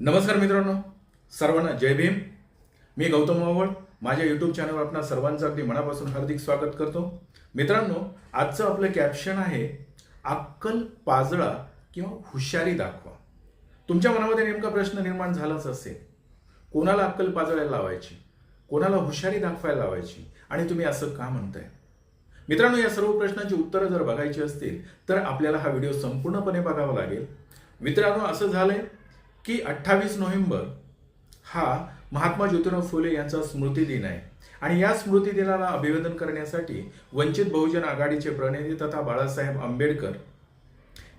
नमस्कार मित्रांनो, सर्वांना जय भीम. मी गौतम मावळ. माझ्या यूट्यूब चॅनलवर आपणा सर्वांचं अगदी मनापासून हार्दिक स्वागत करतो. मित्रांनो, आजचं आपलं कॅप्शन आहे अक्कल पाजळा किंवा हुशारी दाखवा. तुमच्या मनामध्ये नेमका प्रश्न निर्माण झालाच असेल, कोणाला अक्कल पाजळायला लावायची, कोणाला हुशारी दाखवायला लावायची आणि तुम्ही असं का म्हणताय. मित्रांनो, या सर्व प्रश्नांची उत्तरं जर बघायची असतील तर आपल्याला हा व्हिडिओ संपूर्णपणे बघावा लागेल. मित्रांनो, असं झालंय की 28 नोव्हेंबर हा महात्मा ज्योतिराव फुले यांचा स्मृती दिन आहे आणि या स्मृती दिनाला अभिवादन करण्यासाठी वंचित बहुजन आघाडीचे प्रणेते तथा बाळासाहेब आंबेडकर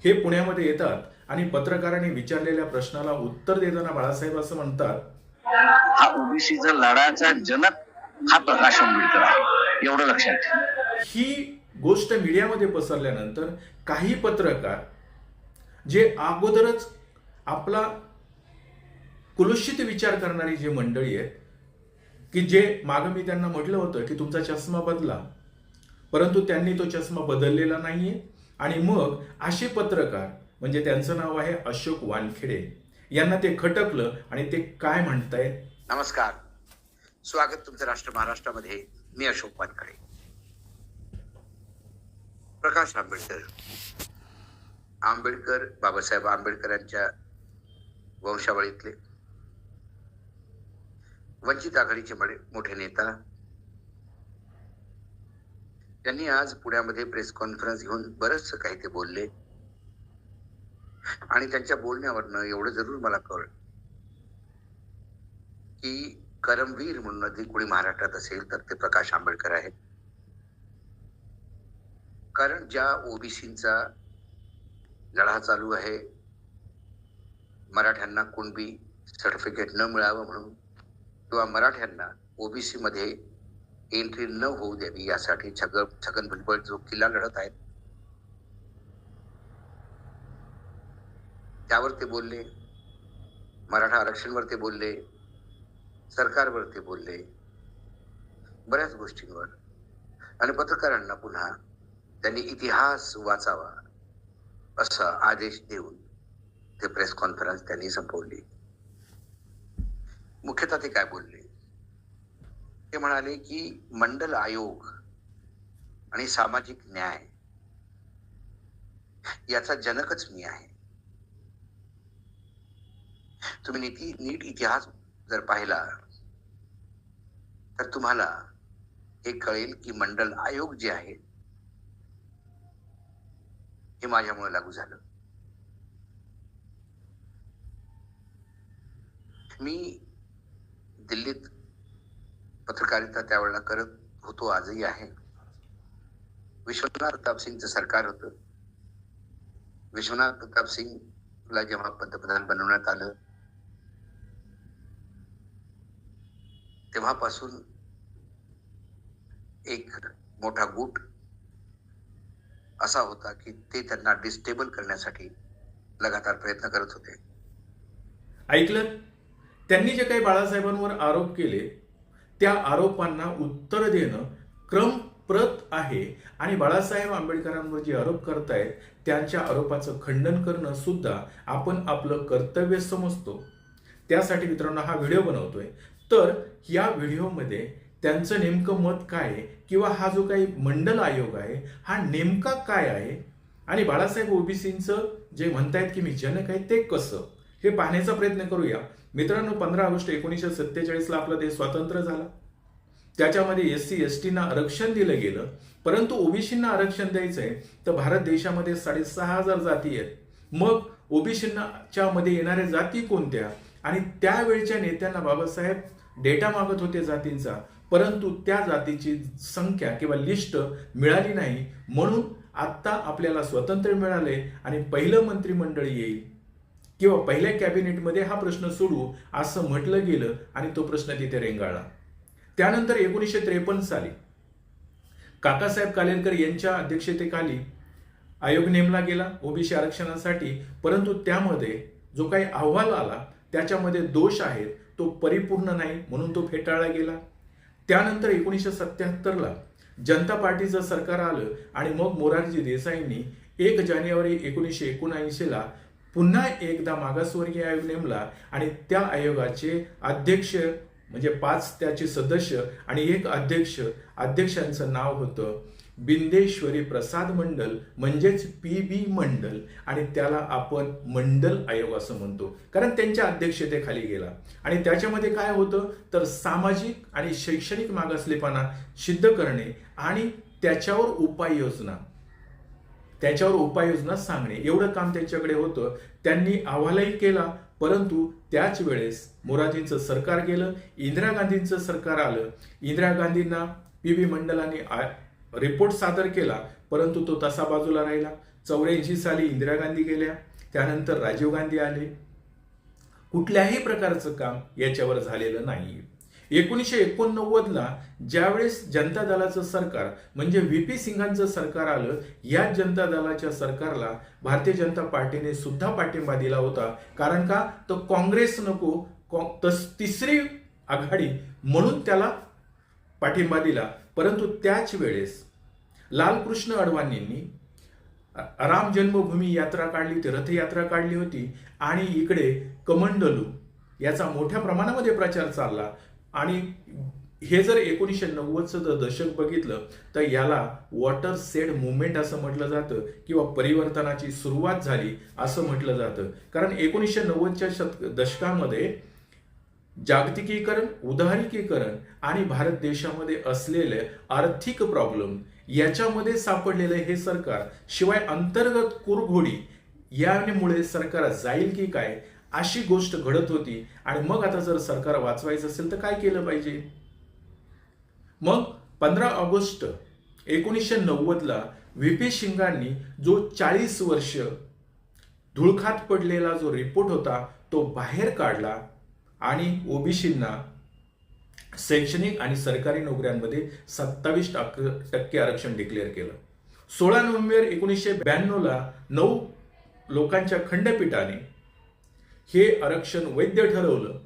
हे पुण्यामध्ये येतात आणि पत्रकारांनी विचारलेल्या प्रश्नाला उत्तर देताना बाळासाहेब असं म्हणतात, हा ओबीसीचा लढाचा जनक हा प्रकाश आंबेडकर आहे, एवढं लक्षात ठेवा. ही गोष्ट मीडियामध्ये पसरल्यानंतर काही पत्रकार जे अगोदरच आपला कुलुषित विचार करणारी जे मंडळी आहेत की जे मागं मी त्यांना म्हटलं होतं की तुमचा चष्मा बदला, परंतु त्यांनी तो चष्मा बदललेला नाहीये. आणि मग असे पत्रकार म्हणजे त्यांचं नाव आहे अशोक वानखेडे, यांना ते खटकलं आणि ते काय म्हणतायत. नमस्कार, स्वागत तुमचं राष्ट्र महाराष्ट्रामध्ये. मी अशोक वानखेडे. प्रकाश आंबेडकर बाबासाहेब आंबेडकरांच्या वंशावळीतले वंचित आघाडीचे मोठे नेता. त्यांनी आज पुण्यामध्ये प्रेस कॉन्फरन्स घेऊन बरंचसं काही ते बोलले आणि त्यांच्या बोलण्यावरनं एवढं जरूर मला कळलं की करमवीर म्हणून अधिक कोणी महाराष्ट्रात असेल तर ते प्रकाश आंबेडकर आहेत. कारण ज्या ओबीसींचा लढा चालू आहे, मराठ्यांना कुणबी सर्टिफिकेट न मिळावं म्हणून किंवा मराठ्यांना ओबीसी मध्ये एंट्री न होऊ द्यावी यासाठी छगन भुजबळ जो किल्ला लढत आहेत त्यावर ते बोलले, मराठा आरक्षणवर ते बोलले, सरकारवर ते बोलले, बऱ्याच गोष्टींवर. आणि पत्रकारांना पुन्हा त्यांनी इतिहास वाचावा असा आदेश देऊन ते प्रेस कॉन्फरन्स त्यांनी संपवली. मुख्यतः ते काय बोलले, ते म्हणाले की मंडल आयोग आणि सामाजिक न्याय याचा जनकच मी आहे. तुम्ही नीट इतिहास जर पाहिला तर तुम्हाला हे कळेल की मंडल आयोग जे आहे हे माझ्यामुळे लागू झालं. मी दिल्लीत पत्रकारिता त्यावेळेला करत होतो, आजही आहे. विश्वनाथ प्रताप सिंगचं सरकार होतं. विश्वनाथ प्रताप सिंगला जेव्हा पंतप्रधान बनवण्यात आलं तेव्हापासून एक मोठा गुट असा होता की ते त्यांना डिस्टेबल करण्यासाठी लगातार प्रयत्न करत होते. ऐकलं, त्यांनी जे काही बाळासाहेबांवर आरोप केले त्या आरोपांना उत्तर देणं क्रमप्रत आहे आणि बाळासाहेब आंबेडकरांवर जे आरोप करतायत त्यांच्या आरोपाचं खंडन करणं सुद्धा आपण आपलं कर्तव्य समजतो. त्यासाठी मित्रांनो हा व्हिडिओ बनवतोय. तर या व्हिडिओमध्ये त्यांचं नेमकं मत काय आहे किंवा हा जो काही मंडल आयोग आहे हा नेमका काय आहे आणि बाळासाहेब ओबीसींचं जे म्हणतायत की मी जनक आहे ते कसं, हे पाहण्याचा प्रयत्न करूया. मित्रांनो, 15 ऑगस्ट 1947 आपलं देश स्वतंत्र झाला. त्याच्यामध्ये SC ST आरक्षण दिलं गेलं, परंतु ओबीसींना आरक्षण द्यायचंय तर भारत देशामध्ये 6,500 जाती आहेत. मग ओबीसींच्या मध्ये येणाऱ्या जाती कोणत्या आणि त्यावेळच्या नेत्यांना बाबासाहेब डेटा मागत होते जातींचा, परंतु त्या जातीची संख्या किंवा लिस्ट मिळाली नाही. म्हणून आता आपल्याला स्वातंत्र्य मिळाले आणि पहिलं मंत्रिमंडळ येईल किंवा पहिल्या कॅबिनेटमध्ये हा प्रश्न सोडवू असं म्हटलं गेलं आणि तो प्रश्न तिथे रेंगाळला. त्यानंतर 1953 साली काकासाहेब कालेलकर यांच्या अध्यक्षतेखाली आयोग नेमला गेला ओबीसी आरक्षणासाठी, परंतु त्यामध्ये जो काही अहवाल आला त्याच्यामध्ये दोष आहेत, तो परिपूर्ण नाही म्हणून तो फेटाळला गेला. त्यानंतर 1977ला जनता पार्टीचं सरकार आलं आणि मग मोरारजी देसाईंनी 1 जानेवारी 1979ला पुन्हा एकदा मागासवर्गीय आयोग नेमला आणि त्या आयोगाचे अध्यक्ष म्हणजे 5 त्याचे सदस्य आणि एक अध्यक्षांचं नाव होतं बिंदेश्वरी प्रसाद मंडल म्हणजेच PB मंडल आणि त्याला आपण मंडल आयोग असं म्हणतो कारण त्यांच्या अध्यक्षतेखाली गेला. आणि त्याच्यामध्ये काय होतं तर सामाजिक आणि शैक्षणिक मागासलेपणा सिद्ध करणे आणि त्याच्यावर उपाययोजना सांगणे एवढं काम त्यांच्याकडे होतं. त्यांनी अहवालही केला परंतु त्याच वेळेस मोरारजींचं सरकार गेलं, इंदिरा गांधींचं सरकार आलं. इंदिरा गांधींना PB मंडलाने रिपोर्ट सादर केला परंतु तो तसा बाजूला राहिला. 84 साली इंदिरा गांधी गेल्या, त्यानंतर राजीव गांधी आले. कुठल्याही प्रकारचं काम याच्यावर झालेलं नाही. 1989ला ज्यावेळेस जनता दलाचं सरकार म्हणजे VP सिंगांचं सरकार आलं, या जनता दलाच्या सरकारला भारतीय जनता पार्टीने सुद्धा पाठिंबा दिला होता. कारण का तर काँग्रेस नको तिसरी आघाडी म्हणून त्याला पाठिंबा दिला. परंतु त्याच वेळेस लालकृष्ण अडवाणींनी राम जन्मभूमी यात्रा काढली होती, रथयात्रा काढली होती आणि इकडे कमंडलू याचा मोठ्या प्रमाणामध्ये प्रचार चालला. आणि हे जर 1990चं दशक बघितलं तर याला वॉटर सेड मुवमेंट असं म्हटलं जातं किंवा परिवर्तनाची सुरुवात झाली असं म्हटलं जातं. कारण 1990च्या दशकामध्ये जागतिकीकरण, उदारीकरण आणि भारत देशामध्ये असलेले आर्थिक प्रॉब्लेम याच्यामध्ये सापडलेलं हे सरकार, शिवाय अंतर्गत कुरघोडी यामुळे सरकार जाईल की काय अशी गोष्ट घडत होती. आणि मग आता जर सरकार वाचवायचं असेल तर काय केलं पाहिजे. मग 15 ऑगस्ट 1990ला VP सिंगांनी जो 40 वर्ष धुळखात पडलेला जो रिपोर्ट होता तो बाहेर काढला आणि ओबीसींना शैक्षणिक आणि सरकारी नोकऱ्यांमध्ये 27% आरक्षण डिक्लेअर केलं. 16 नोव्हेंबर 1992ला 9 लोकांच्या खंडपीठाने हे आरक्षण वैध ठरवलं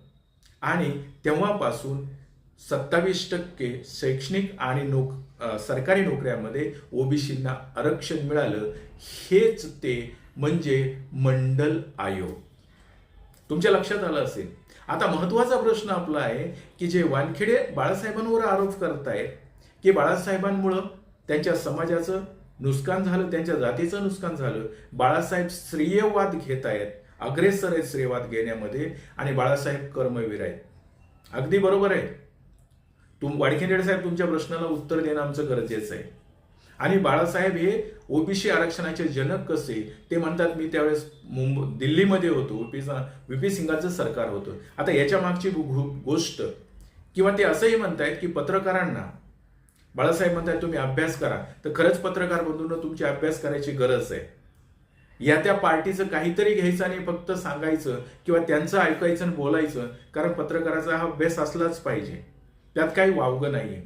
आणि तेव्हापासून 27% शैक्षणिक आणि सरकारी नोकऱ्यांमध्ये ओबीसींना आरक्षण मिळालं. हेच ते म्हणजे मंडल आयोग. तुमच्या लक्षात आलं असेल. आता महत्वाचा प्रश्न आपला आहे की जे वानखेडे बाळासाहेबांवर आरोप करतायत की बाळासाहेबांमुळं त्यांच्या समाजाचं नुकसान झालं, त्यांच्या जातीचं नुकसान झालं. बाळासाहेब श्रेयवाद घेत आहेत, अग्रेसर आहेत श्रेयवाद घेण्यामध्ये आणि बाळासाहेब कर्मवीर आहेत. अगदी बरोबर आहे. वानखेडे साहेब तुमच्या प्रश्नाला उत्तर देणं आमचं गरजेचं आहे. आणि बाळासाहेब हे ओबीसी आरक्षणाचे जनक कसे ते म्हणतात. मी त्यावेळेस दिल्लीमध्ये होतो, VP सिंगांचं सरकार होतं. आता याच्या मागची गोष्ट किंवा ते असंही म्हणतायत की पत्रकारांना बाळासाहेब म्हणतायत तुम्ही अभ्यास करा. तर खरंच पत्रकार बंधूंनो तुमची अभ्यास करायची गरज आहे. या त्या पार्टीचं काहीतरी घ्यायचं आणि फक्त सांगायचं किंवा त्यांचं ऐकायचं आणि बोलायचं. कारण पत्रकाराचा हा अभ्यास असलाच पाहिजे, त्यात काही वावगं नाहीये.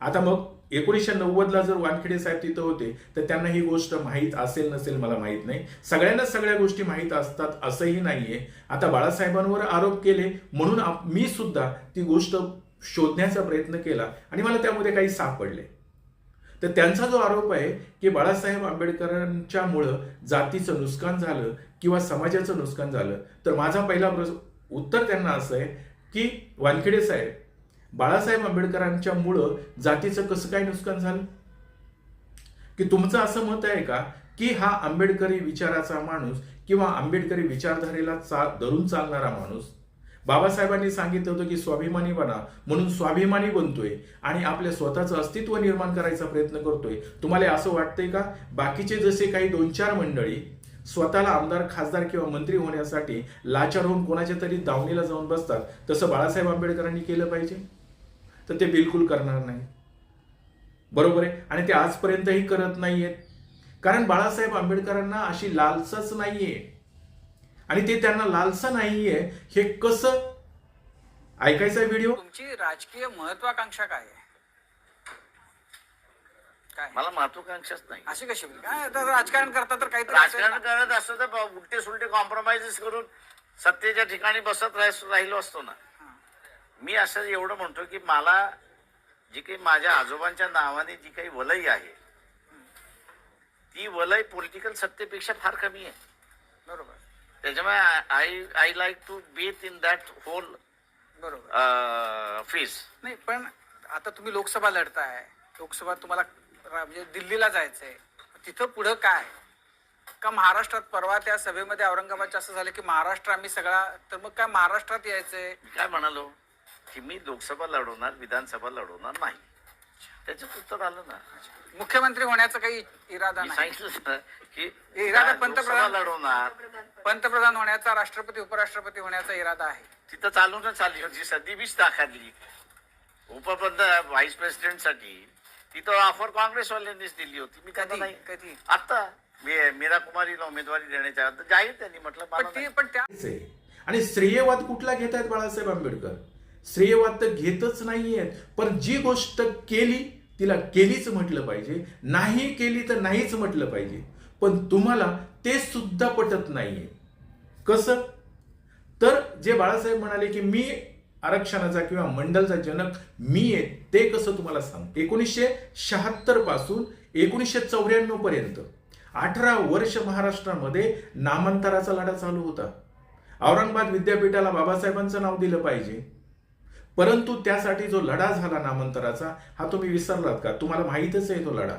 आता मग 1990ला जर वानखेडे साहेब तिथं होते तर त्यांना ही गोष्ट माहीत असेल नसेल मला माहीत नाही. सगळ्यांनाच सगळ्या गोष्टी माहीत असतात असंही नाहीये. आता बाळासाहेबांवर आरोप केले म्हणून मी सुद्धा ती गोष्ट शोधण्याचा प्रयत्न केला आणि मला त्यामध्ये काही सापडले. तर त्यांचा जो आरोप आहे की बाळासाहेब आंबेडकरांच्यामुळं जातीचं नुकसान झालं किंवा समाजाचं नुकसान झालं, तर माझा पहिला उत्तर त्यांना असं आहे की वानखेडे साहेब, बाळासाहेब आंबेडकरांच्या मुळे जातीचं कसं काय नुकसान झालं. की तुमचं असं मत आहे का की हा आंबेडकरी विचाराचा माणूस किंवा आंबेडकरी विचारधारेला धरून चालणारा माणूस, बाबासाहेबांनी सांगितलं होतं की स्वाभिमानी बना म्हणून स्वाभिमानी बनतोय आणि आपल्या स्वतःचं अस्तित्व निर्माण करायचा प्रयत्न करतोय. तुम्हाला असं वाटतंय का बाकीचे जसे काही 2-4 मंडळी स्वतःला आमदार, खासदार किंवा मंत्री होण्यासाठी लाचार होऊन कोणाच्या तरी दावणीला जाऊन बसतात, तसं बाळासाहेब आंबेडकरांनी केलं पाहिजे? तर ते बिलकुल करणार नाही. बरोबर आहे. आणि ते आजपर्यंतही करत नाहीयेत. कारण बाळासाहेब आंबेडकरांना अशी लालसाच नाहीये. आणि ते त्यांना लालसा नाहीये हे कसं ऐकायचा व्हिडिओ. तुमची राजकीय महत्वाकांक्षा काय आहे? काय मला महत्वाकांक्षाच नाही. अशी कशी होईल? काय आता राजकारण करता तर काहीतरी राजकारण करत असतं तर उलटे सुलटे कॉम्प्रोमाइजेस करून सत्तेच्या ठिकाणी बसत राहिलो असतो ना. मी असं एवढं म्हणतो की मला जी काही माझ्या आजोबांच्या नावाने जी काही वलय आहे ती वलय पॉलिटिकल सत्तेपेक्षा फार कमी आहे. बरोबर. त्याच्यामुळे I like to bathe in that whole बरोबर फेज. नाही पण आता तुम्ही लोकसभा लढताय, लोकसभा तुम्हाला म्हणजे दिल्लीला जायचंय, तिथं पुढं काय? का महाराष्ट्रात परवा त्या सभेमध्ये औरंगाबादच्या असं झालं की महाराष्ट्र आम्ही सगळा, तर मग काय महाराष्ट्रात यायचंय? मी काय म्हणालो की मी लोकसभा लढवणार, विधानसभा लढवणार नाही. त्याच्यात उत्तर आलं ना. मुख्यमंत्री होण्याचा काही इरादा मी नाही? सांगितलं ना की इरादा लोकसभा पंतप्रधान लढवणार. पंतप्रधान होण्याचा, राष्ट्रपती उपराष्ट्रपती होण्याचा इरादा आहे. तिथं चालूनच चालली होती. सध्या बीच दाखवली व्हाईस प्रेसिडेंट साठी. तिथं ऑफर काँग्रेसवाल्यांनीच दिली होती. मी कधी नाही. कधी आता मीरा कुमारीला उमेदवारी देण्याच्या आधी जाहीर त्यांनी म्हटलं मला नाही. पण त्या आहे. आणि श्रेयवाद कुठला घेत आहेत बाळासाहेब आंबेडकर? श्रेयवाद तर घेतच नाहीयेत. पण जी गोष्ट केली तिला केलीच म्हटलं पाहिजे, नाही केली तर नाहीच म्हटलं पाहिजे. पण तुम्हाला ते सुद्धा पटत नाहीये. कसं? तर जे बाळासाहेब म्हणाले की मी आरक्षणाचा किंवा मंडलचा जनक मी आहे, ते कसं तुम्हाला सांग. 1976 पासून 1994 पर्यंत 18 वर्ष महाराष्ट्रामध्ये नामांतराचा लढा चालू होता. औरंगाबाद विद्यापीठाला बाबासाहेबांचं नाव दिलं पाहिजे, परंतु त्यासाठी जो लढा झाला नामांतराचा, हा तुम्ही विसरलात का? तुम्हाला माहीतच आहे तो लढा.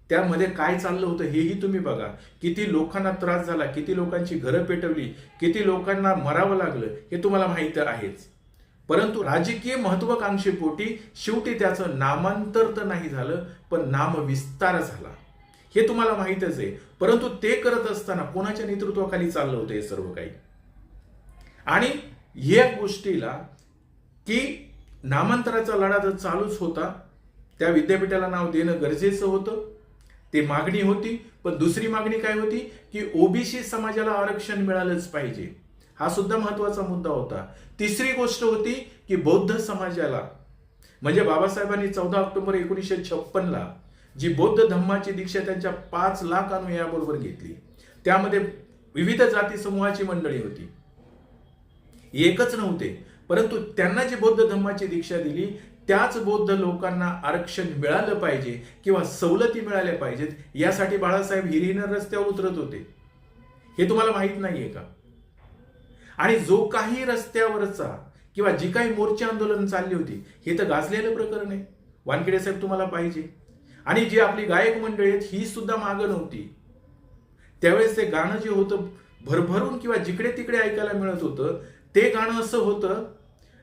त्यामध्ये काय चाललं होतं हेही तुम्ही बघा. किती लोकांना त्रास झाला, किती लोकांची घरं पेटवली, किती लोकांना मरावं लागलं, हे तुम्हाला माहीत आहेच. परंतु राजकीय महत्वाकांक्षेपोटी शेवटी त्याचं नामांतर तर नाही झालं, पण नामविस्तार झाला. हे तुम्हाला माहीतच आहे. परंतु ते करत असताना कोणाच्या नेतृत्वाखाली चाललं होतं हे सर्व काही? आणि या गोष्टीला की नामांतराचा लढा तर चालूच होता, त्या विद्यापीठाला नाव देणं गरजेचं होतं, ते मागणी होती. पण दुसरी मागणी काय होती की ओबीसी समाजाला आरक्षण मिळालंच पाहिजे, हा सुद्धा महत्वाचा मुद्दा होता. तिसरी गोष्ट होती की बौद्ध समाजाला, म्हणजे बाबासाहेबांनी 14 ऑक्टोबर 1956ला जी बौद्ध धम्माची दीक्षा त्यांच्या 5 लाख अनुयायांबरोबर घेतली, त्यामध्ये विविध जाती समूहाची मंडळी होती, एकच नव्हते. परंतु त्यांना जी बौद्ध धम्माची दीक्षा दिली, त्याच बौद्ध लोकांना आरक्षण मिळालं पाहिजे किंवा सवलती मिळाल्या पाहिजेत, यासाठी बाळासाहेब हिरीनं रस्त्यावर उतरत होते. हे तुम्हाला माहित नाहीये का? आणि जो काही रस्त्यावरचा किंवा जी काही मोर्चे आंदोलन चालली होती, हे तर गाजलेलं प्रकरण आहे. वानखेडे साहेब तुम्हाला पाहिजे. आणि जी आपली गायक मंडळी आहेत, ही सुद्धा मागं नव्हती. त्यावेळेस ते गाणं जे होतं भरभरून किंवा जिकडे तिकडे ऐकायला मिळत होतं, ते गाणं असं होतं,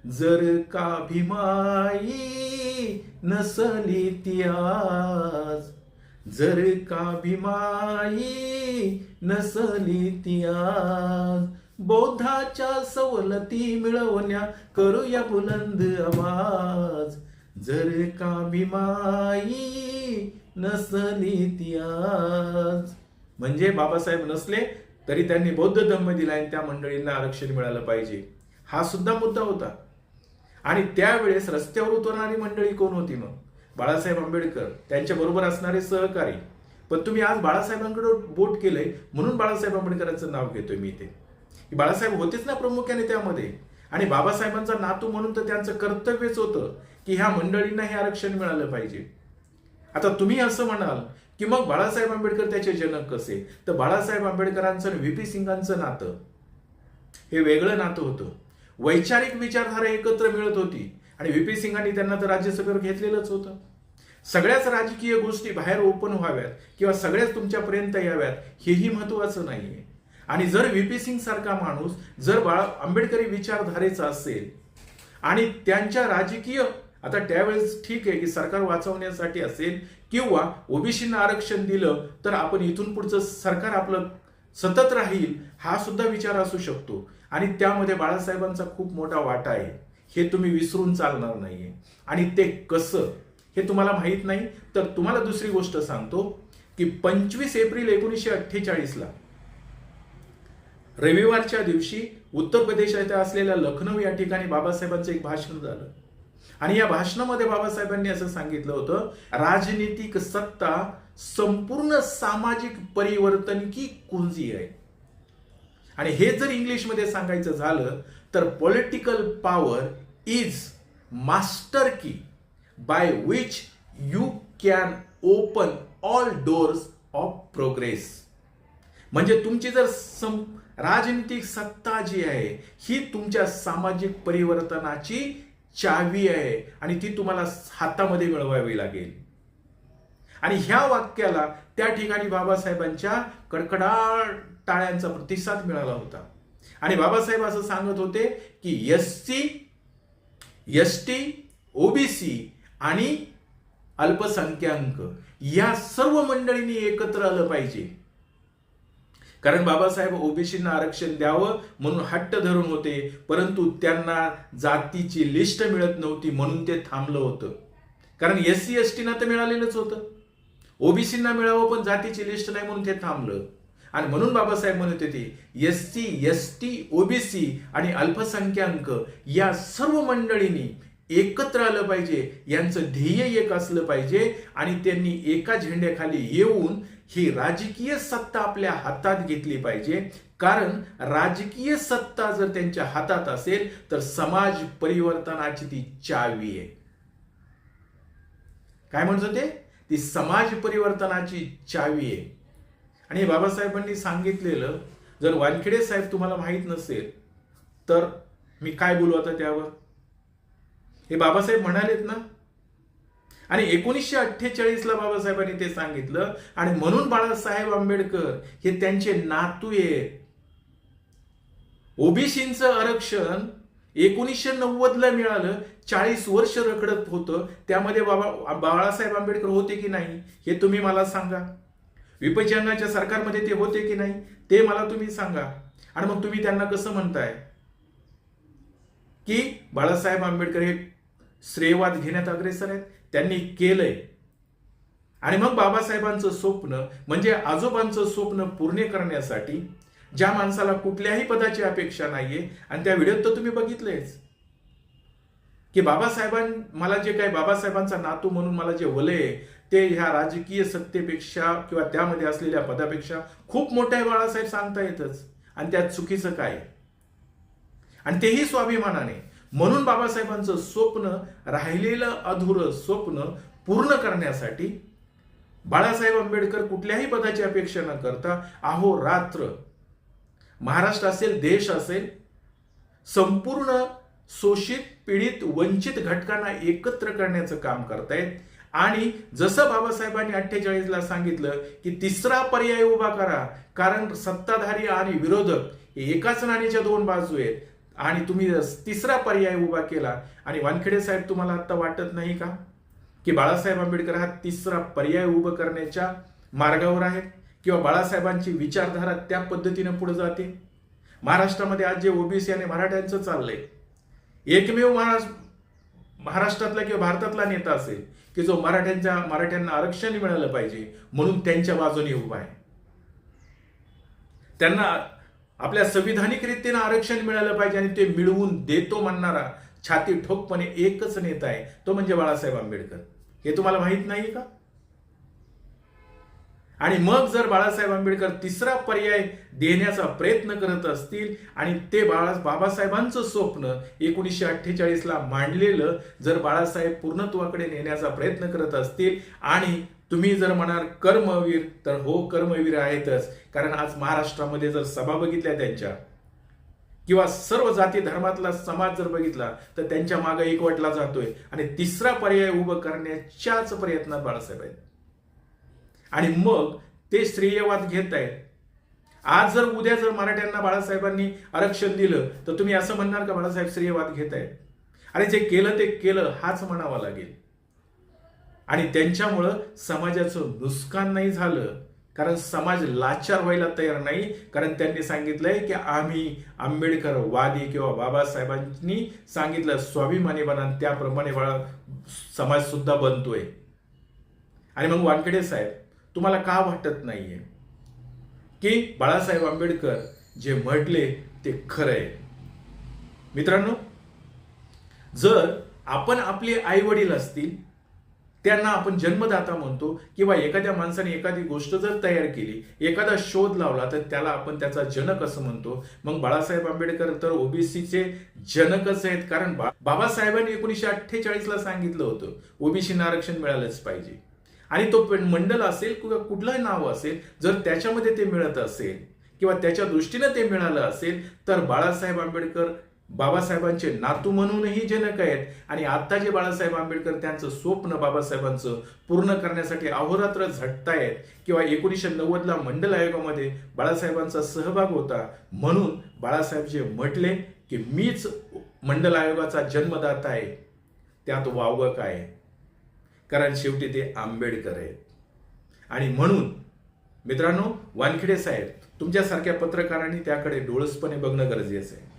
जर का भीमाई नसली ती आज, जर का भीमाई नसली ती आज, बौद्धाच्या सवलती मिळवण्या करूया बुलंद आवाज, जर का भीमाई नसली ती आज. म्हणजे बाबासाहेब नसले तरी त्यांनी बौद्ध धम्म दिला आणि त्या मंडळींना आरक्षण मिळालं पाहिजे, हा सुद्धा मुद्दा होता. आणि त्यावेळेस रस्त्यावर उतरणारी मंडळी कोण होती? मग बाळासाहेब आंबेडकर, त्यांच्या बरोबर असणारे सहकारी. पण तुम्ही आज बाळासाहेबांकडे बोट केलंय म्हणून बाळासाहेब आंबेडकरांचं नाव घेतोय मी इथे. बाळासाहेब होतेच ना प्रमुख्याने त्यामध्ये, आणि बाबासाहेबांचा नातू म्हणून तर त्यांचं कर्तव्यच होतं की ह्या मंडळींना हे आरक्षण मिळालं पाहिजे. आता तुम्ही असं म्हणाल की मग बाळासाहेब आंबेडकर त्याचे जनक कसे? तर बाळासाहेब आंबेडकरांचं आणि व्ही पी सिंगांचं नातं हे वेगळं नातं होतं. वैचारिक विचारधारा एकत्र मिळत होती आणि व्ही पी सिंगांनी त्यांना तर राज्यसभेवर घेतलेलंच होतं. सगळ्याच राजकीय गोष्टी बाहेर ओपन व्हाव्यात किंवा सगळ्याच तुमच्यापर्यंत याव्यात, हेही महत्वाचं नाहीये. आणि जर व्ही पी सिंग सारखा माणूस जर आंबेडकरी विचारधारेचा असेल आणि त्यांच्या राजकीय, आता त्यावेळेस ठीक आहे की सरकार वाचवण्यासाठी असेल किंवा ओबीसींना आरक्षण दिलं तर आपण इथून पुढचं सरकार आपलं सतत राहील, हा सुद्धा विचार असू शकतो. आणि त्यामध्ये बाळासाहेबांचा खूप मोठा वाटा आहे, हे तुम्ही विसरून चालणार नाहीये. आणि ते कसं हे तुम्हाला माहित नाही. तर तुम्हाला दुसरी गोष्ट सांगतो की 25 एप्रिल 1948ला रविवारच्या दिवशी उत्तर प्रदेशात असलेल्या लखनौ या ठिकाणी बाबासाहेबांचं एक भाषण झालं. आणि या भाषणामध्ये बाबासाहेबांनी असं सांगितलं होतं, राजनीतिक सत्ता संपूर्ण सामाजिक परिवर्तन की कुंजी आहे. आणि हे जर इंग्लिशमध्ये सांगायचं झालं तर पॉलिटिकल पॉवर इज मास्टर की by which you can open all doors of progress. म्हणजे तुमची जर राजनीतिक सत्ता जी आहे ही तुमच्या सामाजिक परिवर्तनाची चावी आहे आणि ती तुम्हाला हातामध्ये मिळवावी लागेल. आणि ह्या वाक्याला त्या ठिकाणी बाबासाहेबांच्या कडकडाट टाळ्यांचा प्रतिसाद मिळाला होता. आणि बाबासाहेब असं सांगत होते की SC, ST, OBC आणि अल्पसंख्याक या सर्व मंडळींनी एकत्र आलं पाहिजे. कारण बाबासाहेब ओबीसींना आरक्षण द्यावं म्हणून हट्ट धरून होते, परंतु त्यांना जातीची लिस्ट मिळत नव्हती म्हणून ते थांबलं होतं. कारण SC, ST ना तर मिळालेलंच होतं, ओबीसींना मिळावं पण जातीची लिस्ट नाही म्हणून ते थांबलं. आणि म्हणून बाबासाहेब म्हणत होते SC, ST, OBC आणि अल्पसंख्याक या सर्व मंडळींनी एकत्र आलं पाहिजे, यांचं ध्येय एक असलं पाहिजे आणि त्यांनी एका झेंड्याखाली येऊन ही राजकीय सत्ता आपल्या हातात घेतली पाहिजे. कारण राजकीय सत्ता जर त्यांच्या हातात असेल तर समाज परिवर्तनाची ती चावी आहे. काय म्हणत होते? ती समाज परिवर्तनाची चावी आहे. आणि बाबासाहेबांनी सांगितलेलं जर वानखेडे साहेब तुम्हाला माहित नसेल तर मी काय बोलू आता त्यावर. हे बाबासाहेब म्हणालेत ना. आणि 1948ला बाबासाहेबांनी ते सांगितलं आणि म्हणून बाळासाहेब आंबेडकर हे त्यांचे नातू आहेत. ओबीसींचं आरक्षण 1990ला मिळालं, 40 वर्ष रखडत होतं. त्यामध्ये बाळासाहेब आंबेडकर होते की नाही हे तुम्ही मला सांगा. विपजनाच्या सरकारमध्ये ते होते की नाही ते मला तुम्ही सांगा. आणि मग तुम्ही त्यांना कसं म्हणताय की बाळासाहेब आंबेडकर हे श्रेयवाद घेण्यात अग्रेसर आहेत? त्यांनी केलंय. आणि मग बाबासाहेबांचं स्वप्न म्हणजे आजोबांचं स्वप्न पूर्ण करण्यासाठी ज्या माणसाला कुठल्याही पदाची अपेक्षा नाहीये, आणि त्या व्हिडिओत तर तुम्ही बघितलेच की मला जे काही बाबासाहेबांचा नातू म्हणून मला जे वलय ते ह्या राजकीय सत्तेपेक्षा किंवा त्यामध्ये असलेल्या पदापेक्षा खूप मोठं आहे बाळासाहेब सांगता येतच. आणि त्यात चुकीचं काय? आणि तेही स्वाभिमानाने. म्हणून बाबासाहेबांचं स्वप्न, राहिलेलं अधुरं स्वप्न पूर्ण करण्यासाठी बाळासाहेब आंबेडकर कुठल्याही पदाची अपेक्षा न करता अहोरात्र महाराष्ट्र असेल, देश असेल, संपूर्ण शोषित, पीडित, वंचित घटकांना एकत्र करण्याचं काम करतायत. आणि जसं बाबासाहेबांनी 48ला सांगितलं की तिसरा पर्याय उभा करा, कारण सत्ताधारी आणि विरोधक हे एकाच नाण्याच्या दोन बाजू आहेत. आणि तुम्ही तिसरा पर्याय उभा केला. आणि वानखेडे साहेब तुम्हाला आता वाटत नाही का की बाळासाहेब आंबेडकर हा तिसरा पर्याय उभं करण्याच्या मार्गावर आहेत किंवा बाळासाहेबांची विचारधारा त्या पद्धतीने पुढे जाते? महाराष्ट्रामध्ये आज जे ओबीसी आणि मराठ्यांचं चाललंय, एकमेव महाराष्ट्रातला किंवा भारतातला नेता असेल की जो मराठ्यांना आरक्षण मिळालं पाहिजे म्हणून त्यांच्या बाजूने उभा आहे. त्यांना आपल्या संविधानिक रीतीने आरक्षण मिळालं पाहिजे आणि ते मिळवून देतो म्हणणारा छाती ठोकपणे एकच नेता आहे, तो म्हणजे बाळासाहेब आंबेडकर. हे तुम्हाला माहित नाही का? आणि मग जर बाळासाहेब आंबेडकर तिसरा पर्याय देण्याचा प्रयत्न करत असतील आणि ते बाबासाहेबांचं स्वप्न 1948ला मांडलेलं जर बाळासाहेब पूर्णत्वाकडे नेण्याचा प्रयत्न करत असतील आणि तुम्ही जर म्हणाल कर्मवीर, तर हो कर्मवीर आहेतच. कारण आज महाराष्ट्रामध्ये जर सभा बघितल्या त्यांच्या किंवा सर्व जाती धर्मातला समाज जर बघितला तर त्यांच्या मागे एकवटला जातोय आणि तिसरा पर्याय उभं करण्याच्याच प्रयत्नात बाळासाहेब आहेत. आणि मग ते श्रेयवाद घेत आहेत. आज जर उद्या जर मराठ्यांना बाळासाहेबांनी आरक्षण दिलं तर तुम्ही असं म्हणणार का बाळासाहेब श्रेयवाद घेत आहेत? आणि जे केलं ते केलं हाच म्हणावं लागेल. आणि त्यांच्यामुळं समाजाचं नुकसान नाही झालं, कारण समाज लाचार व्हायला तयार नाही. कारण त्यांनी सांगितलंय की आम्ही आंबेडकरवादी किंवा बाबासाहेबांनी सांगितलं स्वाभिमानी बना, त्याप्रमाणे समाज सुद्धा बनतोय. आणि मग वानखेडे साहेब तुम्हाला का वाटत नाहीये की बाळासाहेब आंबेडकर जे म्हटले ते खरं आहे? मित्रांनो, जर आपण आपले आई वडील असतील त्यांना आपण जन्मदाता म्हणतो किंवा एखाद्या माणसाने एखादी गोष्ट जर तयार केली, एखादा शोध लावला तर त्याला आपण त्याचा जनक असं म्हणतो. मग बाळासाहेब आंबेडकर तर ओबीसीचे जनकच आहेत. कारण बाबासाहेबांनी 1948ला सांगितलं होतं ओबीसींना आरक्षण मिळालंच पाहिजे. आणि तो मंडल असेल किंवा कुठलंही नाव असेल, जर त्याच्यामध्ये ते मिळत असेल किंवा त्याच्या दृष्टीनं ते मिळालं असेल तर बाळासाहेब आंबेडकर बाबासाहेबांचे नातू म्हणूनही जनक आहेत आणि आता जे बाळासाहेब आंबेडकर त्यांचं स्वप्न बाबासाहेबांचं पूर्ण करण्यासाठी अहोरात्र झटतायत किंवा 1990ला मंडल आयोगामध्ये बाळासाहेबांचा सहभाग होता म्हणून बाळासाहेब जे म्हटले की मीच मंडल आयोगाचा जन्मदाता आहे, त्यात वावगं काय? कारण शेवटी ते आंबेडकर आहेत. आणि म्हणून मित्रांनो, वानखेडे साहेब तुमच्यासारख्या पत्रकारांनी त्याकडे डोळसपणे बघणं गरजेचं आहे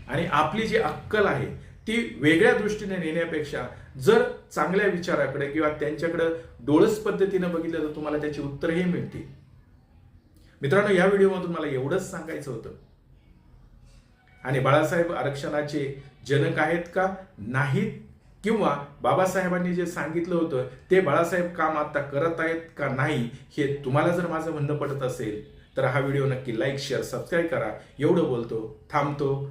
आणि आपली जी अक्कल आहे ती वेगळ्या दृष्टीने नेण्यापेक्षा जर चांगल्या विचाराकडे किंवा त्यांच्याकडे डोळस पद्धतीनं बघितलं तर तुम्हाला त्याची उत्तरही मिळतील. मित्रांनो, या व्हिडिओमधून मला एवढंच सांगायचं होतं. आणि बाळासाहेब आरक्षणाचे जनक आहेत का नाहीत, किंवा बाबासाहेबांनी जे सांगितलं होतं ते बाळासाहेब काम आता करत आहेत का नाही, हे तुम्हाला जर माझं म्हणणं पडत असेल तर हा व्हिडिओ नक्की लाईक शेअर सबस्क्राईब करा. एवढं बोलतो, थांबतो.